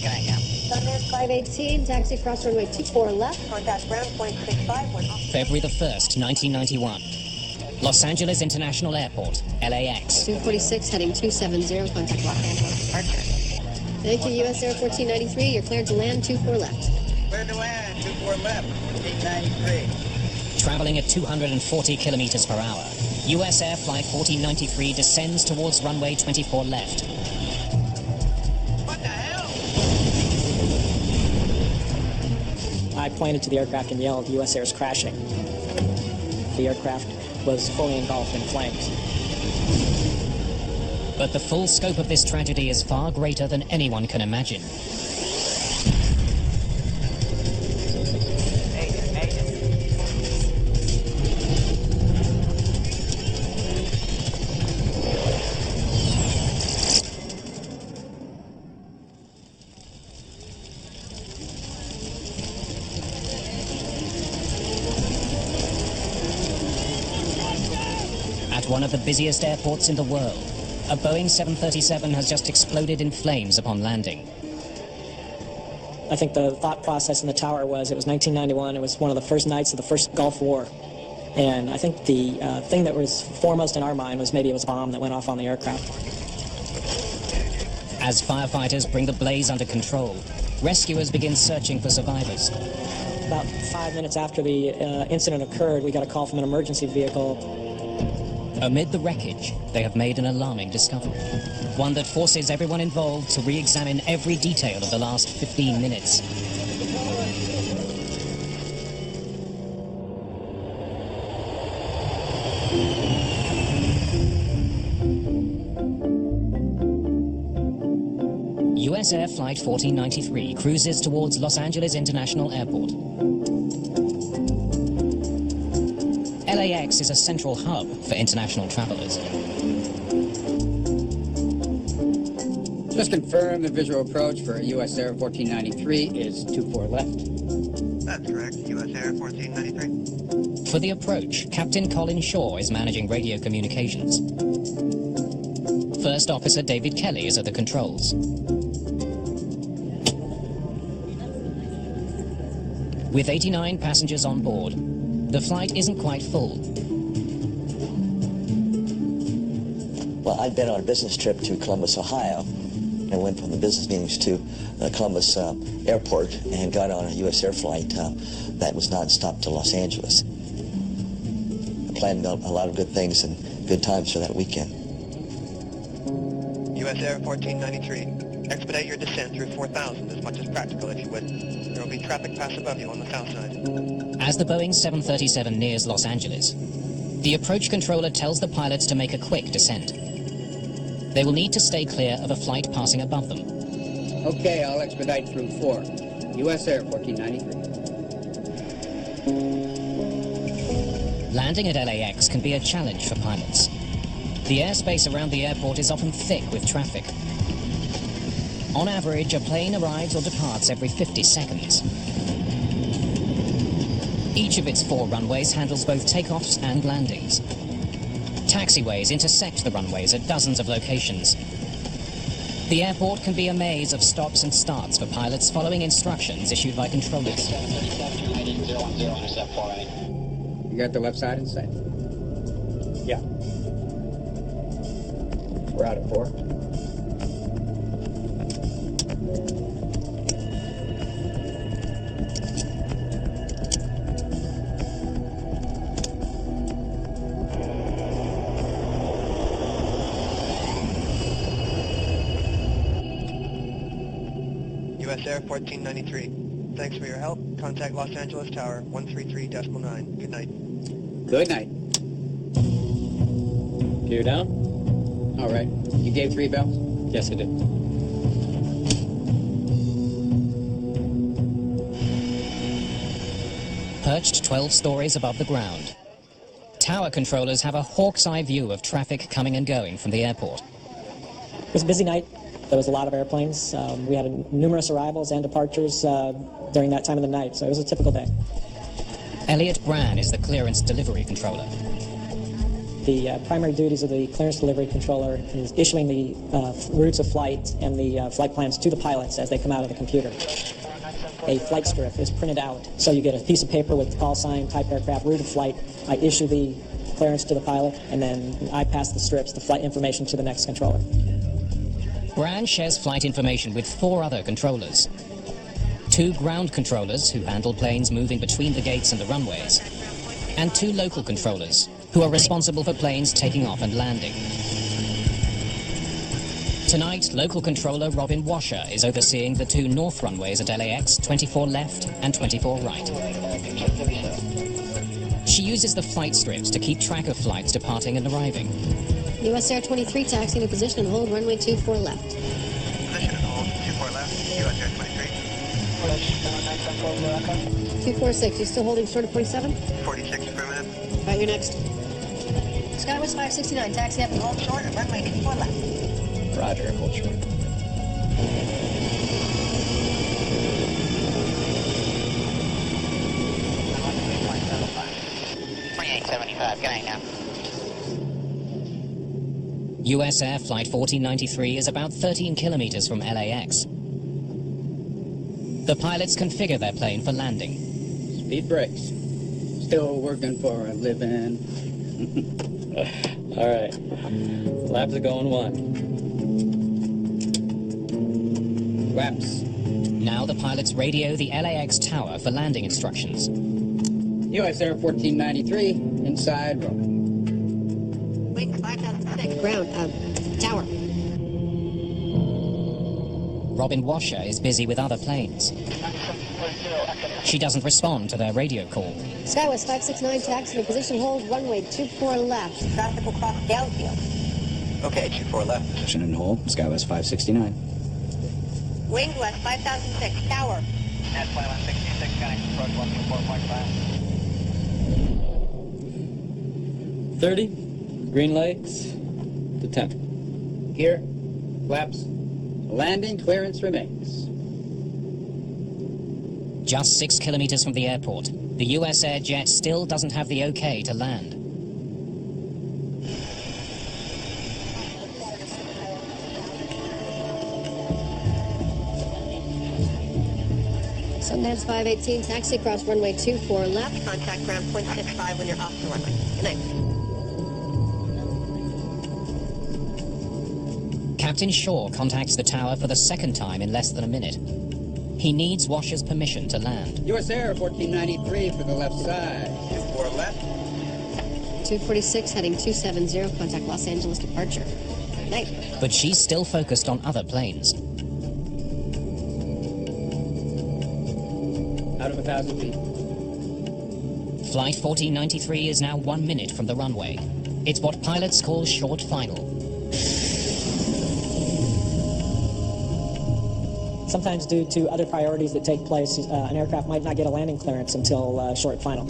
going down. Sunrise 518, taxi cross runway 24 left, contact ground point 65. February the 1st, 1991. Los Angeles International Airport, LAX. 246 heading 270, contact Los Angeles departure. Thank you, USAir 1493. You're cleared to land 24 left. Cleared to land 24 left, 1493. Traveling at 240 kilometers per hour, USAir Flight 1493 descends towards runway 24 left. What the hell? I pointed to the aircraft and yelled, USAir is crashing. The aircraft was fully engulfed in flames. But the full scope of this tragedy is far greater than anyone can imagine. At one of the busiest airports in the world, a Boeing 737 has just exploded in flames upon landing. I think the thought process in the tower was, it was 1991, it was one of the first nights of the first Gulf War. And I think the thing that was foremost in our mind was maybe it was a bomb that went off on the aircraft. As firefighters bring the blaze under control, rescuers begin searching for survivors. About 5 minutes after the incident occurred, we got a call from an emergency vehicle. Amid the wreckage, they have made an alarming discovery. One that forces everyone involved to re-examine every detail of the last 15 minutes. USAir Flight 1493 cruises towards Los Angeles International Airport. LAX is a central hub for international travelers. Just confirm the visual approach for USAir 1493 is 24 left. That's correct, USAir 1493. For the approach, Captain Colin Shaw is managing radio communications. First Officer David Kelly is at the controls. With 89 passengers on board, the flight isn't quite full. Well, I'd been on a business trip to Columbus, Ohio, and went from the business meetings to Columbus Airport and got on a USAir flight that was nonstop to Los Angeles. I planned a lot of good things and good times for that weekend. USAir 1493. Expedite your descent through 4000 as much as practical, if you would. There will be traffic pass above you on the south side. As the Boeing 737 nears Los Angeles, the approach controller tells the pilots to make a quick descent. They will need to stay clear of a flight passing above them. Okay, I'll expedite through 4. USAir 1493. Landing at LAX can be a challenge for pilots. The airspace around the airport is often thick with traffic. On average, a plane arrives or departs every 50 seconds. Each of its 4 runways handles both takeoffs and landings. Taxiways intersect the runways at dozens of locations. The airport can be a maze of stops and starts for pilots following instructions issued by controllers. You got the left side in sight? Yeah. We're out at 4. USAir 1493. Thanks for your help. Contact Los Angeles Tower 133.9. Good night. Good night. Gear down? All right. You gave 3 bells? Yes, I did. Perched 12 stories above the ground, tower controllers have a hawk's eye view of traffic coming and going from the airport. It was a busy night. There was a lot of airplanes. We had numerous arrivals and departures during that time of the night, so it was a typical day. Elliot Brann is the clearance delivery controller. The primary duties of the clearance delivery controller is issuing the routes of flight and the flight plans to the pilots as they come out of the computer. A flight strip is printed out, so you get a piece of paper with call sign, type aircraft, route of flight. I issue the clearance to the pilot, and then I pass the strips, the flight information, to the next controller. Bran shares flight information with 4 other controllers. 2 ground controllers, who handle planes moving between the gates and the runways, and 2 local controllers, who are responsible for planes taking off and landing. Tonight, local controller Robin Washer is overseeing the 2 north runways at LAX, 24 left and 24 right. She uses the flight strips to keep track of flights departing and arriving. USAir 23 taxiing to position and hold runway 24 left. Position and hold 24 left, USAir 23. 246, you still holding short of 47? 46 affirmative. All right, you're next. Skywest 569, taxi up and hold short and runway 24 left. Roger, hold short. Good night now. USAir Flight 1493 is about 13 kilometers from LAX. The pilots configure their plane for landing. Speed brakes. Still working for a living. All right. Laps are going 1. Flaps. Now the pilots radio the LAX tower for landing instructions. USAir 1493, inside row. Wing 5006, ground, tower. Robin Washer is busy with other planes. She doesn't respond to their radio call. Skywest 569, taxi to position, hold runway 24 left. Traffic will cross downfield. Okay, 24 left. Position and hold, Skywest 569. Wing west 5006, tower. That's flight 166, connect approach 124.5. 30. Green lights to 10. Here, flaps. Landing clearance remains. Just 6 kilometers from the airport, the USAir jet still doesn't have the okay to land. Sundance 518, taxi across runway 24 left. Contact ground 0.65 when you're off the runway. Good night. Captain Shaw contacts the tower for the second time in less than a minute. He needs Washer's permission to land. USAir 1493 for the left side. 24 left. 246, heading 270, contact Los Angeles departure. Good night. But she's still focused on other planes. Out of 1,000 feet. Flight 1493 is now 1 minute from the runway. It's what pilots call short final. Sometimes due to other priorities that take place, an aircraft might not get a landing clearance until short final.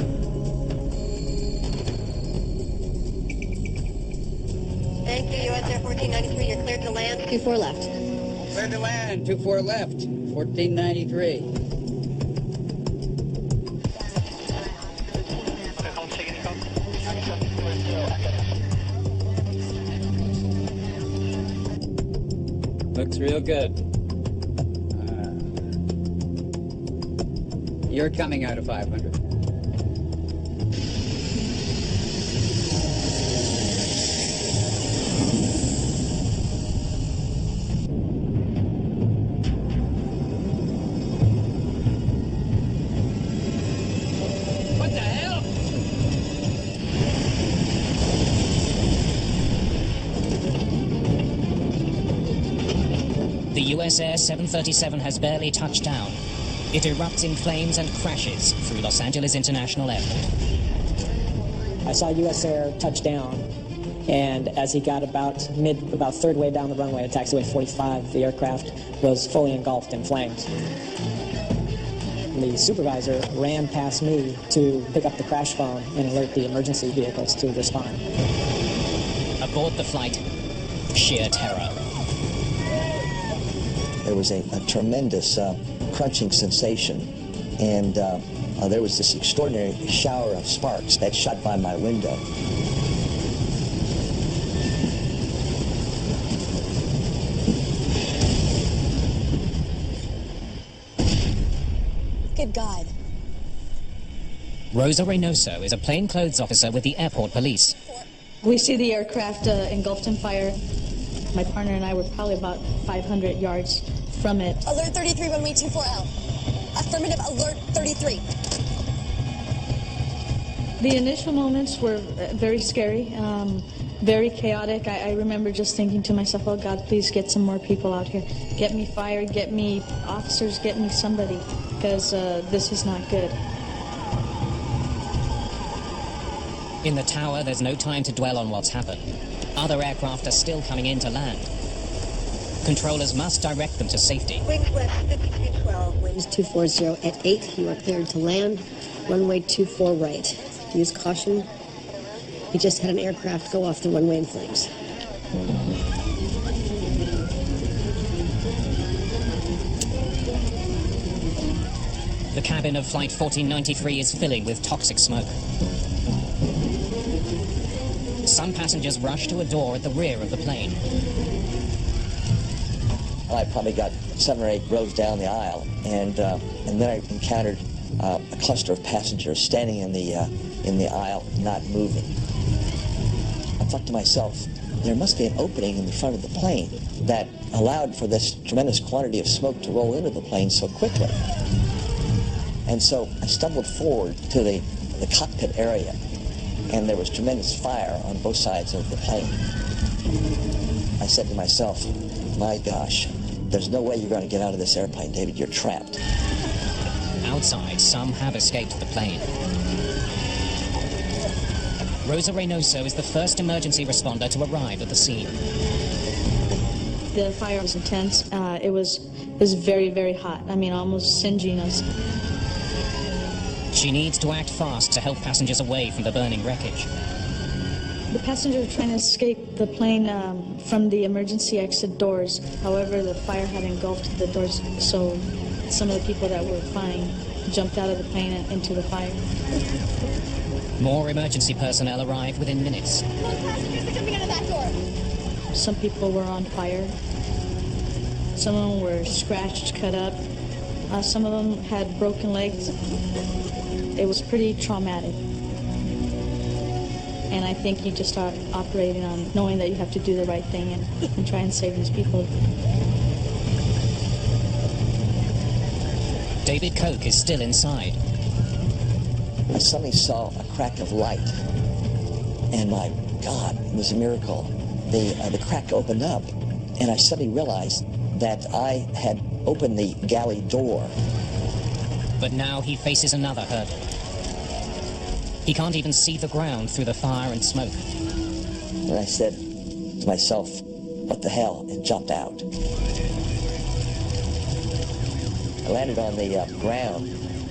Thank you, USAir 1493, you're cleared to land. 24 left. Clear to land, 24 left, 1493. Looks real good. You're coming out of 500. What the hell? The USAir 737 has barely touched down. It erupts in flames and crashes through Los Angeles International Airport. I saw USAir touch down, and as he got about third way down the runway at taxiway 45, the aircraft was fully engulfed in flames. The supervisor ran past me to pick up the crash phone and alert the emergency vehicles to respond. Aboard the flight, sheer terror. There was a tremendous crunching sensation, and there was this extraordinary shower of sparks that shot by my window. Good God. Rosa Reynoso is a plainclothes officer with the airport police. We see the aircraft engulfed in fire. My partner and I were probably about 500 yards from it. Alert 33, runway 24L. Affirmative, alert 33. The initial moments were very scary, very chaotic. I remember just thinking to myself, oh God, please get some more people out here. Get me fire, get me officers, get me somebody, because this is not good. In the tower, there's no time to dwell on what's happened. Other aircraft are still coming in to land. Controllers must direct them to safety. Wings west 5212, winds 240 at 8. You are cleared to land. Runway 24 right. Use caution. We just had an aircraft go off the runway in flames. The cabin of Flight 1493 is filling with toxic smoke. Some passengers rush to a door at the rear of the plane. I probably got 7 or 8 rows down the aisle, and then I encountered a cluster of passengers standing in the aisle, not moving. I thought to myself, there must be an opening in the front of the plane that allowed for this tremendous quantity of smoke to roll into the plane so quickly. And so I stumbled forward to the cockpit area, and there was tremendous fire on both sides of the plane. I said to myself, my gosh, there's no way you're going to get out of this airplane, David. You're trapped. Outside, some have escaped the plane. Rosa Reynoso is the first emergency responder to arrive at the scene. The fire was intense. It was very, very hot. I mean, almost singeing us. She needs to act fast to help passengers away from the burning wreckage. The passengers were trying to escape the plane from the emergency exit doors. However, the fire had engulfed the doors, so some of the people that were flying jumped out of the plane and into the fire. More emergency personnel arrive within minutes. Most passengers are jumping out of that door. Some people were on fire. Some of them were scratched, cut up. Some of them had broken legs. It was pretty traumatic. And I think you just start operating on knowing that you have to do the right thing and try and save these people. David Koch is still inside. I suddenly saw a crack of light, and my God, it was a miracle. The crack opened up, and I suddenly realized that I had opened the galley door. But now he faces another hurdle. He can't even see the ground through the fire and smoke. And I said to myself, what the hell, and jumped out. I landed on the ground,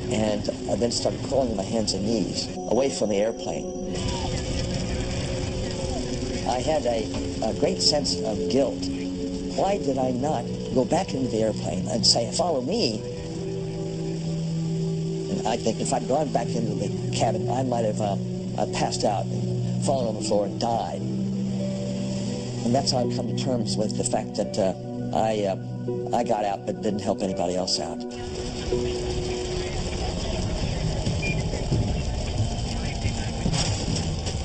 and I then started crawling on my hands and knees away from the airplane. I had a great sense of guilt. Why did I not go back into the airplane and say, follow me? And I think if I'd gone back into the cabin, I might have passed out and fallen on the floor and died. And that's how I've come to terms with the fact that I got out but didn't help anybody else out.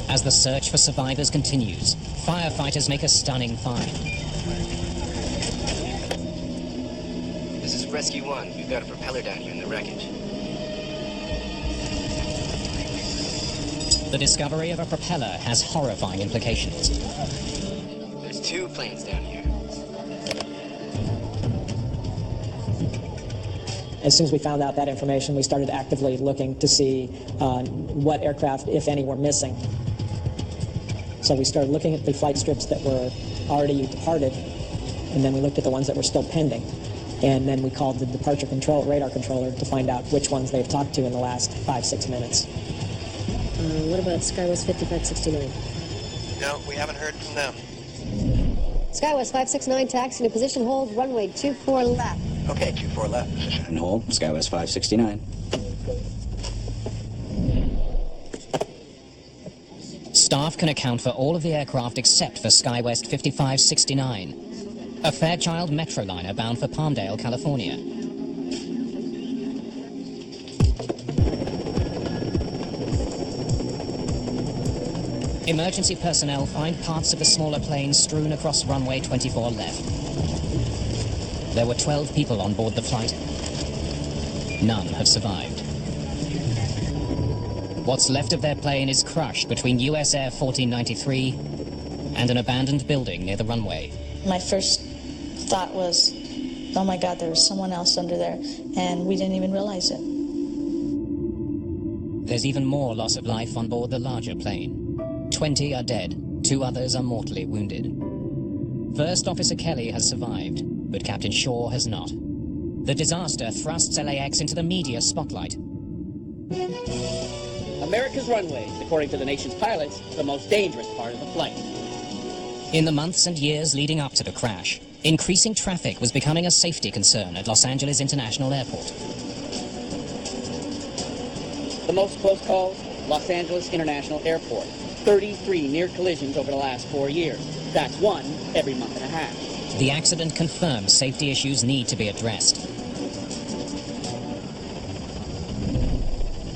As the search for survivors continues, firefighters make a stunning find. This is Rescue 1. We've got a propeller down here in the wreckage. The discovery of a propeller has horrifying implications. There's 2 planes down here. As soon as we found out that information, we started actively looking to see what aircraft, if any, were missing. So we started looking at the flight strips that were already departed, and then we looked at the ones that were still pending. And then we called the departure control, radar controller, to find out which ones they've talked to in the last 5-6 minutes. What about Skywest 5569? No, we haven't heard from them. Skywest 569, taxi to position hold, runway 24 left. Okay, 24 left. And hold, Skywest 569. Staff can account for all of the aircraft except for Skywest 5569, a Fairchild Metroliner bound for Palmdale, California. Emergency personnel find parts of the smaller plane strewn across runway 24 left. There were 12 people on board the flight. None have survived. What's left of their plane is crushed between USAir 1493 and an abandoned building near the runway. My first thought was, oh my God, there was someone else under there, and we didn't even realize it. There's even more loss of life on board the larger plane. 20 are dead, 2 others are mortally wounded. First Officer Kelly has survived, but Captain Shaw has not. The disaster thrusts LAX into the media spotlight. America's runways, according to the nation's pilots, the most dangerous part of the flight. In the months and years leading up to the crash, increasing traffic was becoming a safety concern at Los Angeles International Airport. The most close calls, Los Angeles International Airport. 33 near collisions over the last 4 years. That's 1 every month and a half. The accident confirms safety issues need to be addressed.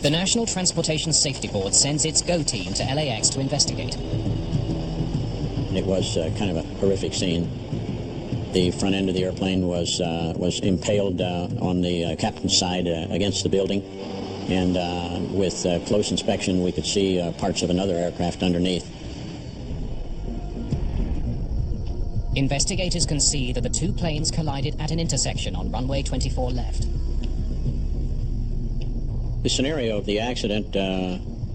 The National Transportation Safety Board sends its GO team to LAX to investigate. It was kind of a horrific scene. The front end of the airplane was impaled on the captain's side against the building. And with close inspection, we could see parts of another aircraft underneath. Investigators can see that the 2 planes collided at an intersection on runway 24 left. The scenario of the accident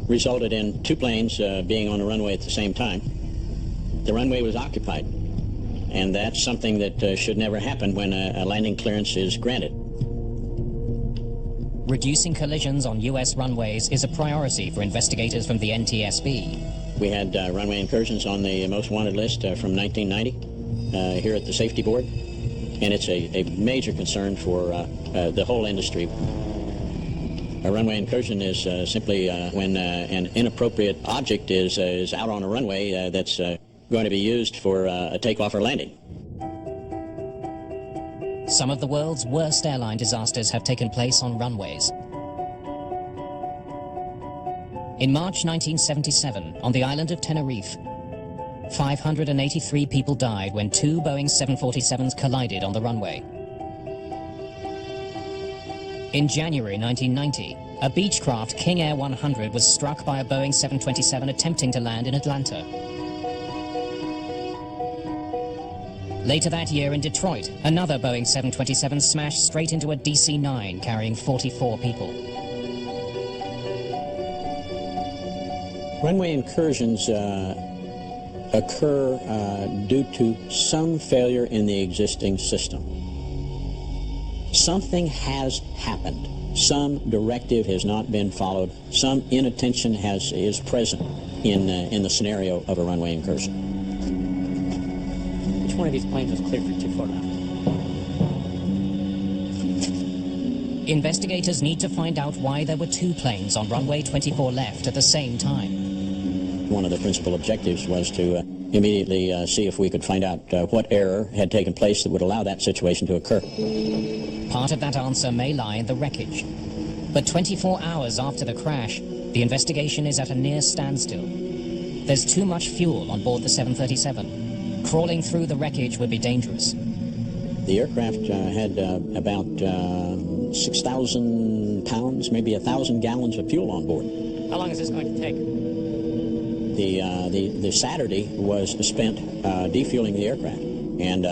resulted in 2 planes being on the runway at the same time. The runway was occupied, and that's something that should never happen when a landing clearance is granted. Reducing collisions on U.S. runways is a priority for investigators from the NTSB. We had runway incursions on the most wanted list from 1990 here at the Safety Board, and it's a major concern for the whole industry. A runway incursion is simply when an inappropriate object is out on a runway that's going to be used for a takeoff or landing. Some of the world's worst airline disasters have taken place on runways. In March 1977, on the island of Tenerife, 583 people died when 2 Boeing 747s collided on the runway. In January 1990, a Beechcraft King Air 100 was struck by a Boeing 727 attempting to land in Atlanta. Later that year in Detroit, another Boeing 727 smashed straight into a DC-9 carrying 44 people. Runway incursions occur due to some failure in the existing system. Something has happened. Some directive has not been followed. Some inattention is present in the scenario of a runway incursion. Which one of these planes was cleared for 24 now? Investigators need to find out why there were 2 planes on runway 24 left at the same time. One of the principal objectives was to immediately see if we could find out what error had taken place that would allow that situation to occur. Part of that answer may lie in the wreckage. But 24 hours after the crash, the investigation is at a near standstill. There's too much fuel on board the 737. Crawling through the wreckage would be dangerous. The aircraft had about 6,000 pounds, maybe 1,000 gallons of fuel on board. How long is this going to take? The Saturday was spent defueling the aircraft, and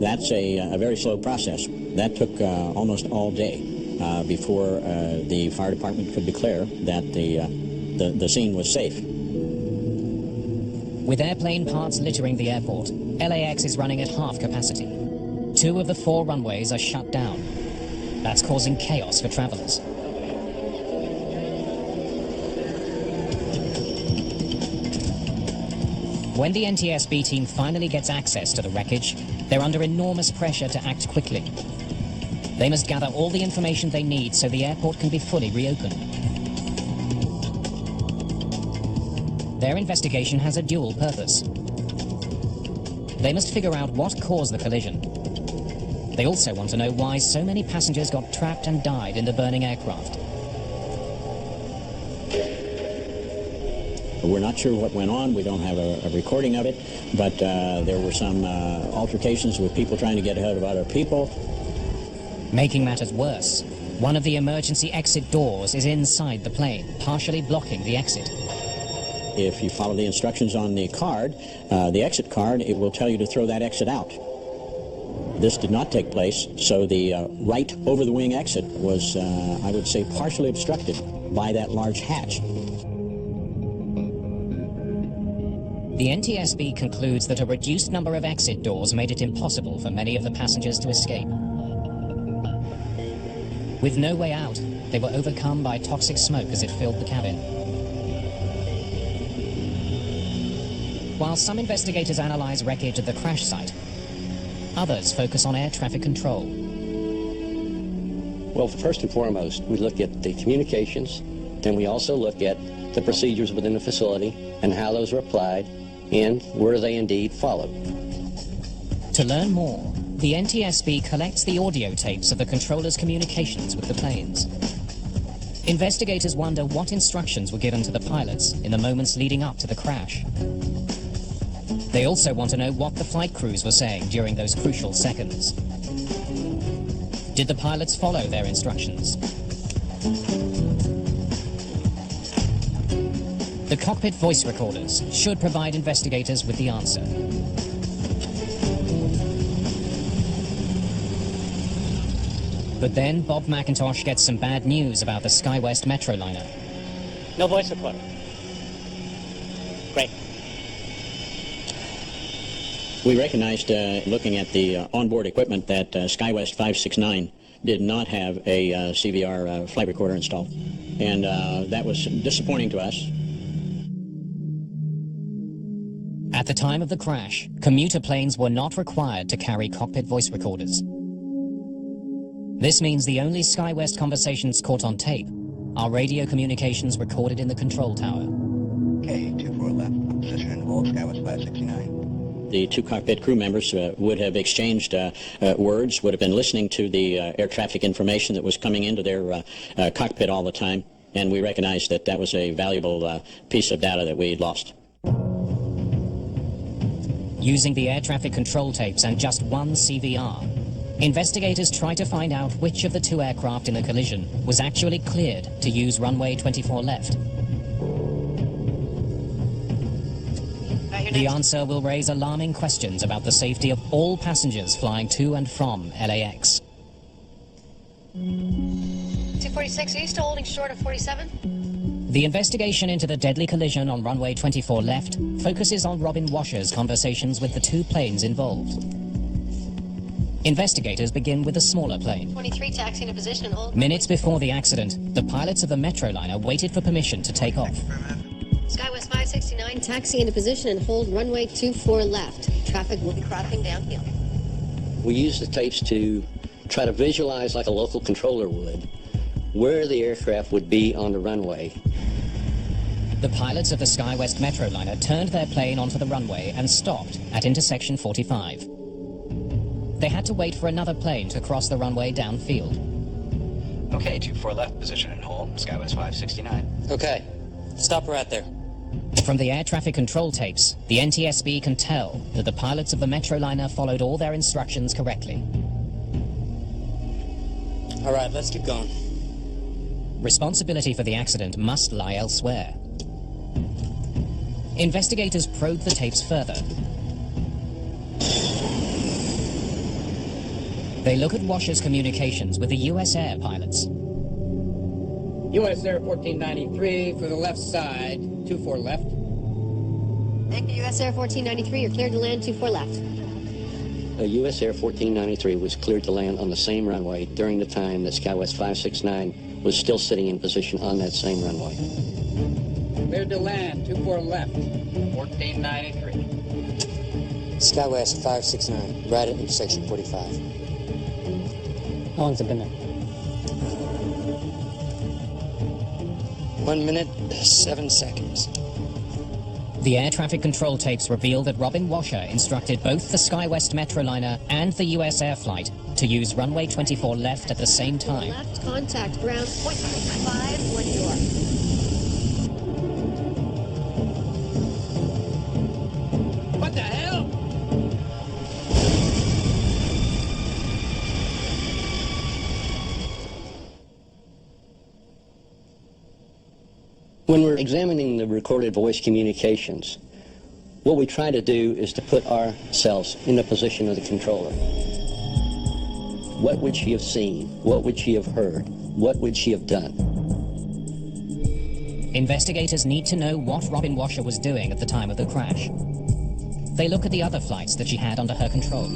that's a very slow process. That took almost all day before the fire department could declare that the scene was safe. With airplane parts littering the airport, LAX is running at half capacity. 2 of the 4 runways are shut down. That's causing chaos for travelers. When the NTSB team finally gets access to the wreckage, they're under enormous pressure to act quickly. They must gather all the information they need so the airport can be fully reopened. Their investigation has a dual purpose. They must figure out what caused the collision. They also want to know why so many passengers got trapped and died in the burning aircraft. We're not sure what went on. We don't have a recording of it, but there were some altercations with people trying to get ahead of other people. Making matters worse, one of the emergency exit doors is inside the plane, partially blocking the exit. If you follow the instructions on the card, the exit card, it will tell you to throw that exit out. This did not take place, so the right over-the-wing exit was, I would say, partially obstructed by that large hatch. The NTSB concludes that a reduced number of exit doors made it impossible for many of the passengers to escape. With no way out, they were overcome by toxic smoke as it filled the cabin. While some investigators analyze wreckage at the crash site, others focus on air traffic control. Well, first and foremost, we look at the communications, then we also look at the procedures within the facility and how those are applied and were they indeed followed. To learn more, the NTSB collects the audio tapes of the controller's communications with the planes. Investigators wonder what instructions were given to the pilots in the moments leading up to the crash. They also want to know what the flight crews were saying during those crucial seconds. Did the pilots follow their instructions? The cockpit voice recorders should provide investigators with the answer. But then Bob McIntosh gets some bad news about the Skywest Metroliner. No voice recorder. Great. We recognized, looking at the onboard equipment, that Skywest 569 did not have a CVR flight recorder installed. And that was disappointing to us. At the time of the crash, commuter planes were not required to carry cockpit voice recorders. This means the only Skywest conversations caught on tape are radio communications recorded in the control tower. Okay, 24 left, position and hold, Skywest 569. The two cockpit crew members would have exchanged words, would have been listening to the air traffic information that was coming into their cockpit all the time, and we recognized that that was a valuable piece of data that we lost. Using the air traffic control tapes and just one CVR, investigators try to find out which of the two aircraft in the collision was actually cleared to use runway 24 left. The answer will raise alarming questions about the safety of all passengers flying to and from LAX. 246, are you still holding short of 47? The investigation into the deadly collision on runway 24 left focuses on Robin Washer's conversations with the two planes involved. Investigators begin with a smaller plane. 23, taxi into position and hold. Minutes before the accident, the pilots of the Metroliner waited for permission to take off. Skywest 569, taxi into position and hold runway 24 left. Traffic will be crossing downfield. We use the tapes to try to visualize, like a local controller would, where the aircraft would be on the runway. The pilots of the Skywest Metroliner turned their plane onto the runway and stopped at intersection 45. They had to wait for another plane to cross the runway downfield. Okay, 24 left, position and hold, Skywest 569. Okay, stop right there. From the air traffic control tapes, the NTSB can tell that the pilots of the Metroliner followed all their instructions correctly. All right, let's keep going. Responsibility for the accident must lie elsewhere. Investigators probe the tapes further. They look at Washer's communications with the USAir pilots. USAir 1493 for the left side, 24 left. Thank you, USAir 1493. You're cleared to land 24 left. USAir 1493 was cleared to land on the same runway during the time that Skywest 569 was still sitting in position on that same runway. Cleared to land, 24 left. 1493. Skywest 569, right at intersection 45. How long's it been there? 1 minute, 7 seconds. The air traffic control tapes reveal that Robin Washer instructed both the Skywest Metroliner and the USAir flight to use runway 24 left at the same time. Left contact, ground, point 5, one door. When we're examining the recorded voice communications, what we try to do is to put ourselves in the position of the controller. What would she have seen? What would she have heard? What would she have done? Investigators need to know what Robin Washer was doing at the time of the crash. They look at the other flights that she had under her control.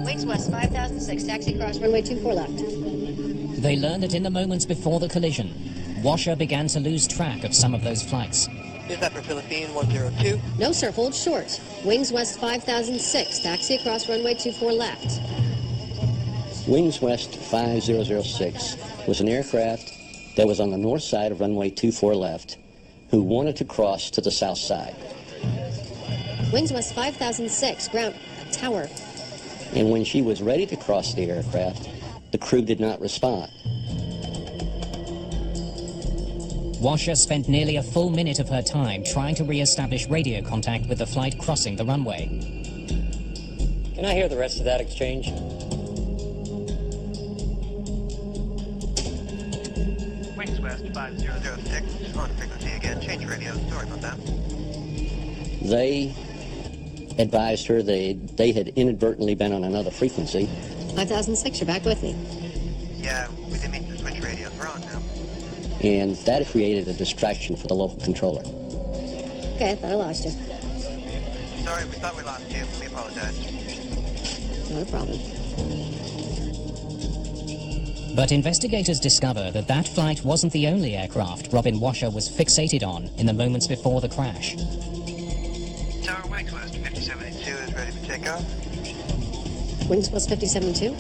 Wings West 5006, taxi cross runway 24 left. They learn that in the moments before the collision, Washer began to lose track of some of those flights. Is that for Philippine 102? No, sir, hold short. Wings West 5006, taxi across runway 24 left. Wings West 5006 was an aircraft that was on the north side of runway 24 left who wanted to cross to the south side. Wings West 5006, ground tower. And when she was ready to cross the aircraft, the crew did not respond. Washer spent nearly a full minute of her time trying to re-establish radio contact with the flight crossing the runway. Can I hear the rest of that exchange? Wings West 5006, on frequency again. Change radio. Sorry about that. They advised her they had inadvertently been on another frequency. 5006, you're back with me. Yeah, we didn't mean to switch radios. We're on now. And that created a distraction for the local controller. Okay, I thought I lost you. Sorry, we thought we lost you. We apologize. Not a problem. But investigators discover that that flight wasn't the only aircraft Robin Washer was fixated on in the moments before the crash. Tower Wings West 5072 is ready for takeoff. Wings West 5072?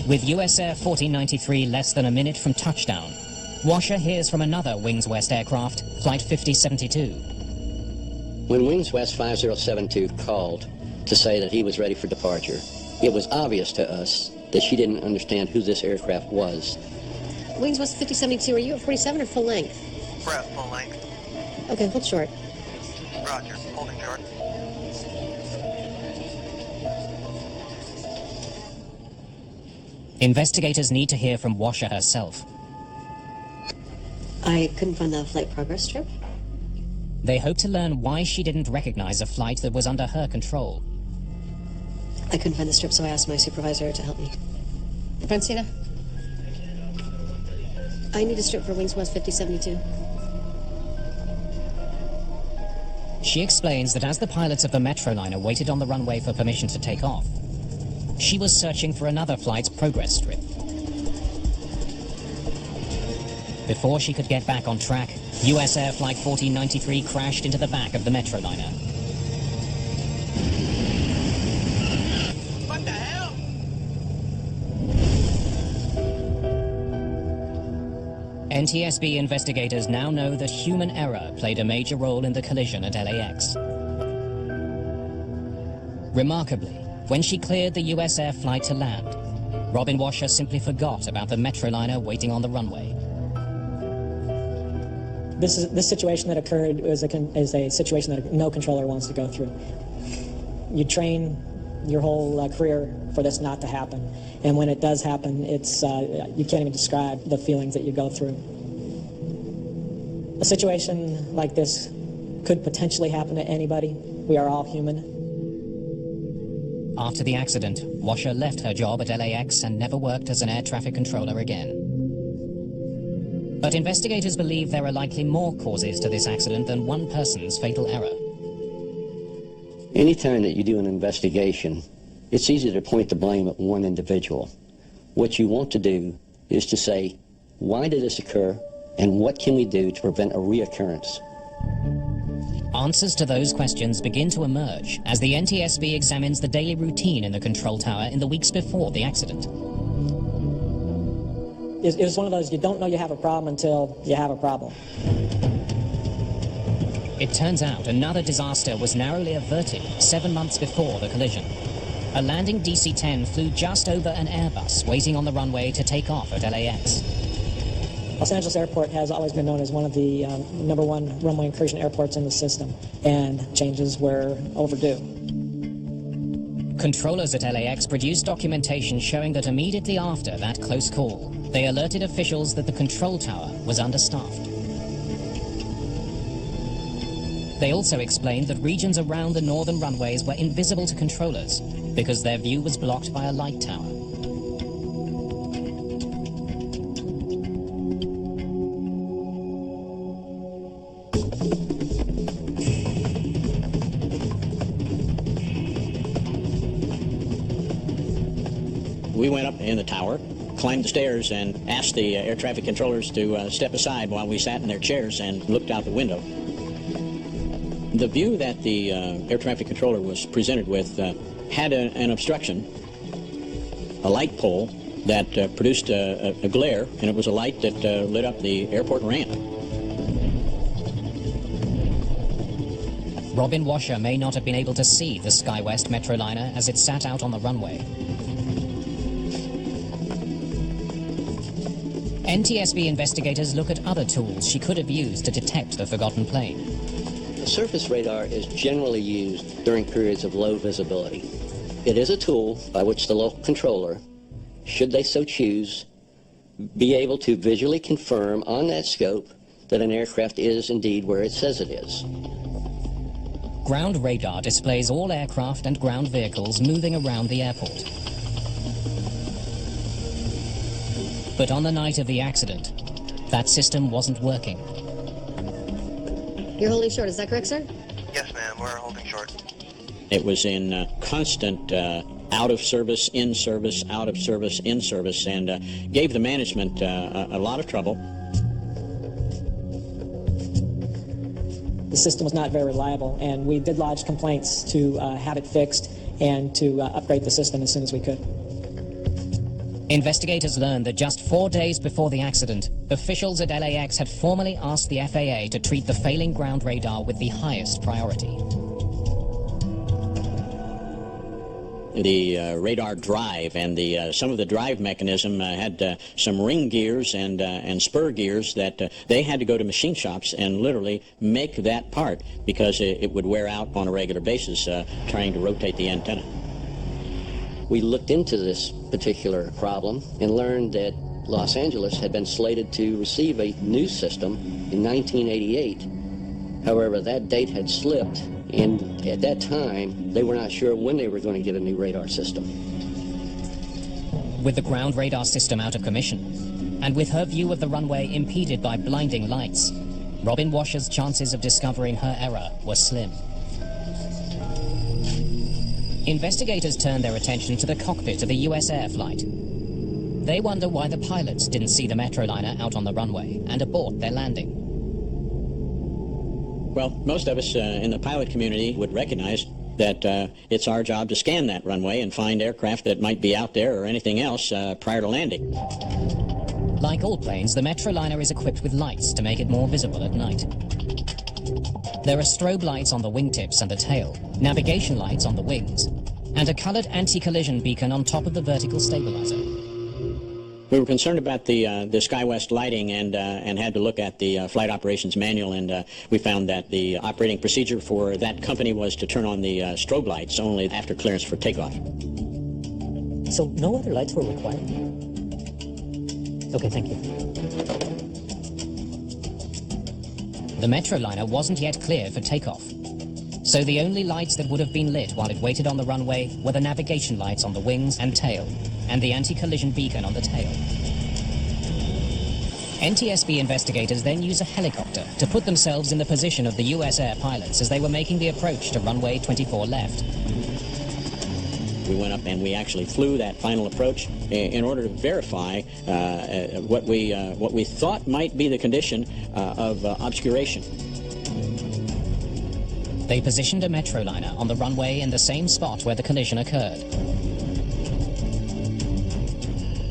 With USAir 1493 less than a minute from touchdown, Washer hears from another Wings West aircraft, Flight 5072. When Wings West 5072 called to say that he was ready for departure, it was obvious to us that she didn't understand who this aircraft was. Wings West 5072, are you at 47 or full length? We're at full length. Okay, hold short. Roger, holding short. Investigators need to hear from Washer herself. I couldn't find the flight progress strip. They hope to learn why she didn't recognize a flight that was under her control. I couldn't find the strip, so I asked my supervisor to help me. Francina? I need a strip for Wings West 5072. She explains that as the pilots of the Metroliner waited on the runway for permission to take off, she was searching for another flight's progress strip. Before she could get back on track, USAir Flight 1493 crashed into the back of the Metroliner. What the hell? NTSB investigators now know that human error played a major role in the collision at LAX. Remarkably, when she cleared the USAir flight to land, Robin Washer simply forgot about the Metroliner waiting on the runway. This situation that occurred is a situation that no controller wants to go through. You train your whole career for this not to happen, and when it does happen, it's you can't even describe the feelings that you go through. A situation like this could potentially happen to anybody. We are all human. After the accident, Washer left her job at LAX and never worked as an air traffic controller again. But investigators believe there are likely more causes to this accident than one person's fatal error. Anytime that you do an investigation, it's easy to point the blame at one individual. What you want to do is to say, why did this occur, and what can we do to prevent a reoccurrence? Answers to those questions begin to emerge as the NTSB examines the daily routine in the control tower in the weeks before the accident. It was one of those, you don't know you have a problem until you have a problem. It turns out another disaster was narrowly averted 7 months before the collision. A landing DC-10 flew just over an Airbus waiting on the runway to take off at LAX. Los Angeles Airport has always been known as one of the #1 runway incursion airports in the system, and changes were overdue. Controllers at LAX produced documentation showing that immediately after that close call, they alerted officials that the control tower was understaffed. They also explained that regions around the northern runways were invisible to controllers because their view was blocked by a light tower. We went up in the tower, climbed the stairs, and asked the air traffic controllers to step aside while we sat in their chairs and looked out the window. The view that the air traffic controller was presented with had an obstruction, a light pole that produced a glare, and it was a light that lit up the airport ramp. Robin Washer may not have been able to see the Skywest Metroliner as it sat out on the runway. NTSB investigators look at other tools she could have used to detect the forgotten plane. Surface radar is generally used during periods of low visibility. It is a tool by which the local controller, should they so choose, be able to visually confirm on that scope that an aircraft is indeed where it says it is. Ground radar displays all aircraft and ground vehicles moving around the airport. But on the night of the accident, that system wasn't working. You're holding short, is that correct, sir? Yes, ma'am, we're holding short. It was in constant out of service, in service, out of service, in service, and gave the management a lot of trouble. The system was not very reliable, and we did lodge complaints to have it fixed and to upgrade the system as soon as we could. Investigators learned that just 4 days before the accident, officials at LAX had formally asked the FAA to treat the failing ground radar with the highest priority. The radar drive and some of the drive mechanism had some ring gears and spur gears that they had to go to machine shops and literally make that part because it would wear out on a regular basis trying to rotate the antenna. We looked into this particular problem and learned that Los Angeles had been slated to receive a new system in 1988. However, that date had slipped, and at that time, they were not sure when they were going to get a new radar system. With the ground radar system out of commission, and with her view of the runway impeded by blinding lights, Robin Washer's chances of discovering her error were slim. Investigators turned their attention to the cockpit of a USAir flight. They wonder why the pilots didn't see the Metroliner out on the runway and abort their landing. Well, most of us in the pilot community would recognize that it's our job to scan that runway and find aircraft that might be out there or anything else prior to landing. Like all planes, the Metroliner is equipped with lights to make it more visible at night. There are strobe lights on the wingtips and the tail, navigation lights on the wings, and a colored anti-collision beacon on top of the vertical stabilizer. We were concerned about the Skywest lighting and had to look at the flight operations manual, and we found that the operating procedure for that company was to turn on the strobe lights only after clearance for takeoff. So no other lights were required? Okay, thank you. The Metroliner wasn't yet cleared for takeoff, so the only lights that would have been lit while it waited on the runway were the navigation lights on the wings and tail, and the anti-collision beacon on the tail. NTSB investigators then use a helicopter to put themselves in the position of the USAir pilots as they were making the approach to runway 24 left. We went up and we actually flew that final approach in order to verify what we thought might be the condition of obscuration. They positioned a Metroliner on the runway in the same spot where the collision occurred.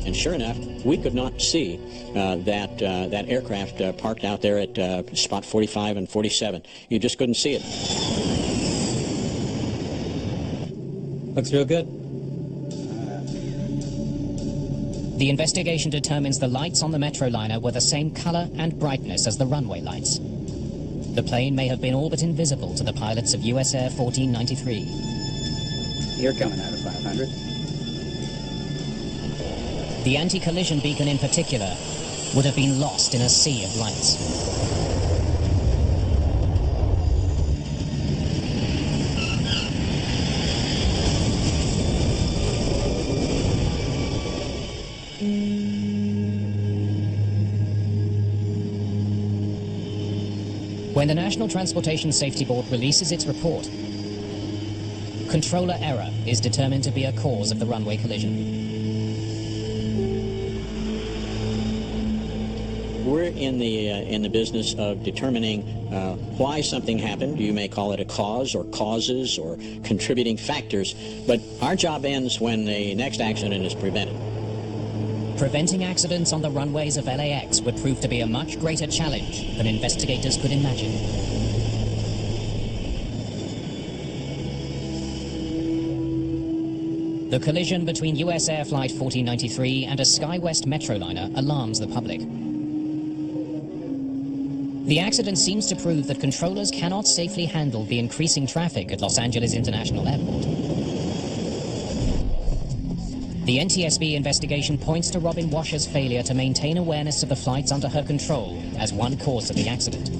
And sure enough, we could not see that aircraft parked out there at spot 45 and 47. You just couldn't see it. Looks real good. The investigation determines the lights on the Metroliner were the same color and brightness as the runway lights. The plane may have been all but invisible to the pilots of USAir 1493. You're coming out of 500. The anti-collision beacon in particular would have been lost in a sea of lights. When the National Transportation Safety Board releases its report, controller error is determined to be a cause of the runway collision. We're in the business of determining why something happened. You may call it a cause or causes or contributing factors, but our job ends when the next accident is prevented. Preventing accidents on the runways of LAX would prove to be a much greater challenge than investigators could imagine. The collision between USAir Flight 1493 and a Skywest Metroliner alarms the public. The accident seems to prove that controllers cannot safely handle the increasing traffic at Los Angeles International Airport. The NTSB investigation points to Robin Washer's failure to maintain awareness of the flights under her control as one cause of the accident.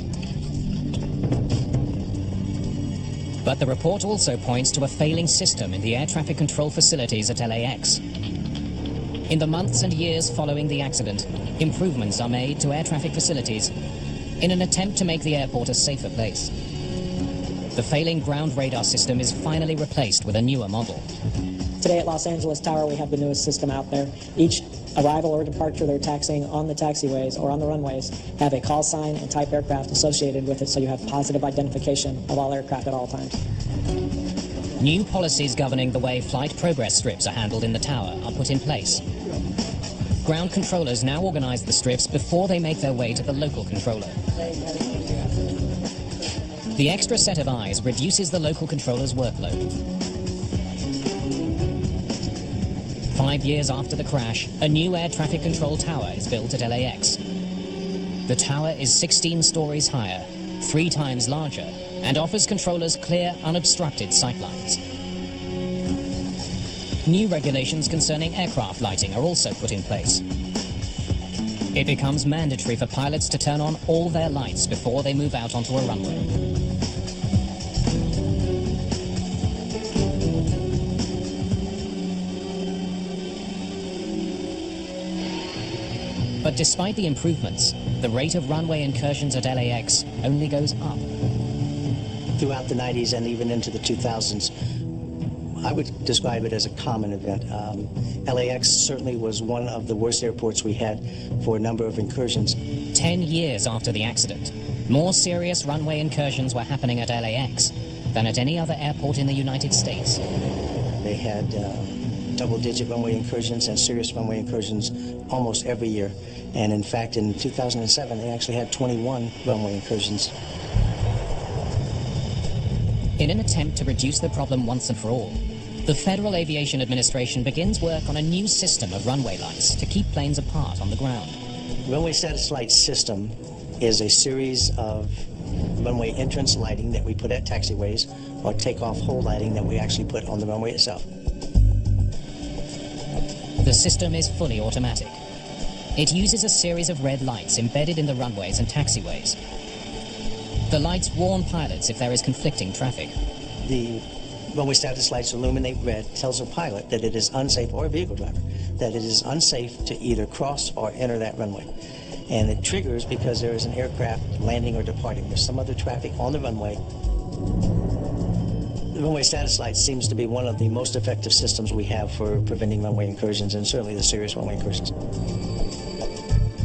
But the report also points to a failing system in the air traffic control facilities at LAX. In the months and years following the accident, improvements are made to air traffic facilities in an attempt to make the airport a safer place. The failing ground radar system is finally replaced with a newer model. Today at Los Angeles Tower, we have the newest system out there. Each arrival or departure they're taxiing on the taxiways or on the runways have a call sign and type aircraft associated with it, so you have positive identification of all aircraft at all times. New policies governing the way flight progress strips are handled in the tower are put in place. Ground controllers now organize the strips before they make their way to the local controller. The extra set of eyes reduces the local controller's workload. 5 years after the crash, a new air traffic control tower is built at LAX. The tower is 16 stories higher, 3 times larger, and offers controllers clear, unobstructed sightlines. New regulations concerning aircraft lighting are also put in place. It becomes mandatory for pilots to turn on all their lights before they move out onto a runway. But despite the improvements, the rate of runway incursions at LAX only goes up. Throughout the 90s and even into the 2000s, I would describe it as a common event. LAX certainly was one of the worst airports we had for a number of incursions. 10 years after the accident, more serious runway incursions were happening at LAX than at any other airport in the United States. They had double-digit runway incursions and serious runway incursions almost every year. And in fact, in 2007, they actually had 21 runway incursions. In an attempt to reduce the problem once and for all, the Federal Aviation Administration begins work on a new system of runway lights to keep planes apart on the ground. Runway status light system is a series of runway entrance lighting that we put at taxiways or takeoff hold lighting that we actually put on the runway itself. The system is fully automatic. It uses a series of red lights embedded in the runways and taxiways. The lights warn pilots if there is conflicting traffic. The runway status lights illuminate red, tells a pilot that it is unsafe, or a vehicle driver, that it is unsafe to either cross or enter that runway. And it triggers because there is an aircraft landing or departing. There's some other traffic on the runway. The runway status light seems to be one of the most effective systems we have for preventing runway incursions, and certainly the serious runway incursions.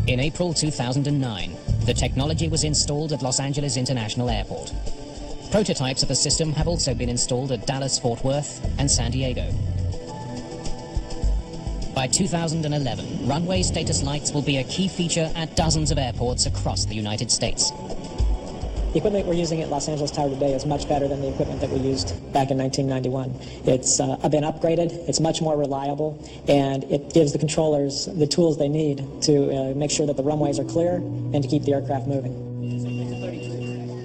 In April 2009, the technology was installed at Los Angeles International Airport. Prototypes of the system have also been installed at Dallas, Fort Worth, and San Diego. By 2011, runway status lights will be a key feature at dozens of airports across the United States. The equipment we're using at Los Angeles Tower today is much better than the equipment that we used back in 1991. It's been upgraded, it's much more reliable, and it gives the controllers the tools they need to make sure that the runways are clear and to keep the aircraft moving.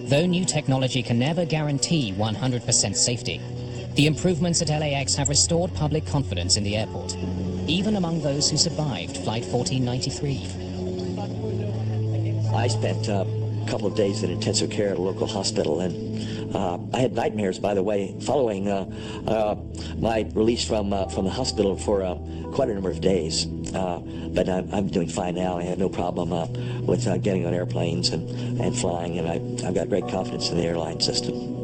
Though new technology can never guarantee 100% safety, The improvements at LAX have restored public confidence in the airport, even among those who survived Flight 1493. I spent a couple of days in intensive care at a local hospital, and I had nightmares, by the way, following my release from the hospital for quite a number of days. But I'm doing fine now. I have no problem with getting on airplanes and flying, and I've got great confidence in the airline system.